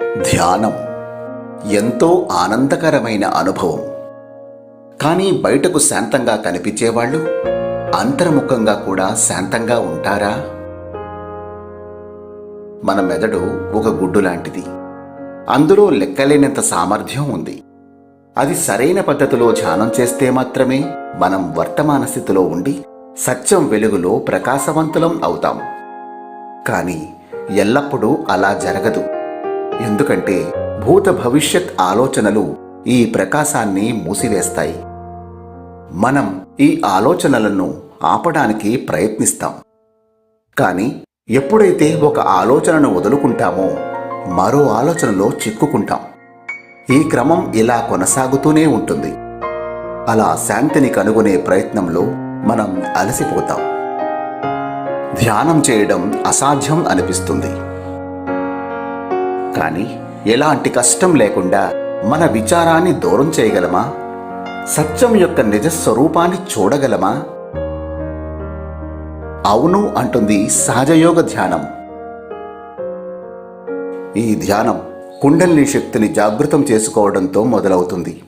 ధ్యానం ఎంతో ఆనందకరమైన అనుభవం. కానీ బయటకు శాంతంగా కనిపించేవాళ్ళు అంతర్ముఖంగా కూడా శాంతంగా ఉంటారా? మన మెదడు ఒక గుడ్డు లాంటిది. అందులో లెక్కలేనంత సామర్థ్యం ఉంది. అది సరైన పద్ధతిలో ధ్యానం చేస్తే మాత్రమే మనం వర్తమాన స్థితిలో ఉండి సత్యం వెలుగులో ప్రకాశవంతులం అవుతాం. కానీ ఎల్లప్పుడూ అలా జరగదు. ఎందుకంటే భూత భవిష్యత్ ఆలోచనలు ఈ ప్రకాశాన్ని మూసివేస్తాయి. మనం ఈ ఆలోచనలను ఆపడానికి ప్రయత్నిస్తాం. కానీ ఎప్పుడైతే ఒక ఆలోచనను వదులుకుంటామో మరో ఆలోచనలో చిక్కుకుంటాం. ఈ క్రమం ఇలా కొనసాగుతూనే ఉంటుంది. అలా శాంతిని కనుగొనే ప్రయత్నంలో మనం అలసిపోతాం. ధ్యానం చేయడం అసాధ్యం అనిపిస్తుంది. కానీ ఎలాంటి కష్టం లేకుండా మన విచారాన్ని దూరం చేయగలమా? సత్యం యొక్క నిజస్వరూపాన్ని చూడగలమా? అవును అంటుంది సహజయోగ ధ్యానం. ఈ ధ్యానం కుండలిని శక్తిని జాగృతం చేసుకోవడంతో మొదలవుతుంది.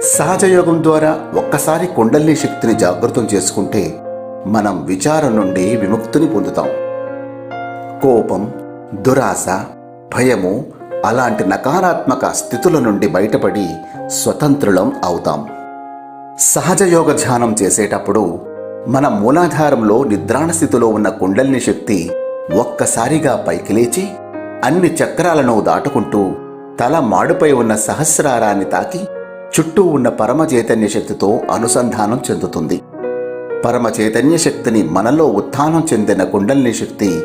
సహజయోగం ద్వారా ఒక్కసారి కుండలిని శక్తిని జాగృతం చేసుకుంటే మనం విచారం నుండి విముక్తిని పొందుతాం. కోపం, దురాశ, భయము అలాంటి నకారాత్మక స్థితుల నుండి బయటపడి స్వతంత్రులం అవుతాం. సహజయోగ ధ్యానం చేసేటప్పుడు మన మూలాధారంలో నిద్రాణ స్థితిలో ఉన్న కుండలిని శక్తి ఒక్కసారిగా పైకి లేచి అన్ని చక్రాలను దాటుకుంటూ తల మాడుపై ఉన్న సహస్రారాన్ని తాకి చుట్టూ ఉన్న పరమ చైతన్య శక్తితో అనుసంధానం చెందుతుంది. పరమ చైతన్య శక్తిని మనలో ఉత్థానం చెందిన కుండలిని శక్తి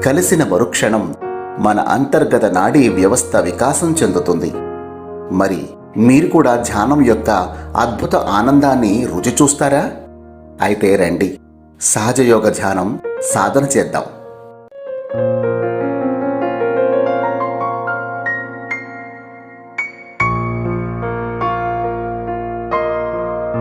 కలిసిన మరుక్షణం మన అంతర్గత నాడీ వ్యవస్థ వికాసం చెందుతుంది. మరి మీరు కూడా ధ్యానం యొక్క అద్భుత ఆనందాన్ని రుచి చూస్తారా? అయితే రండి, సహజయోగ ధ్యానం సాధన చేద్దాం.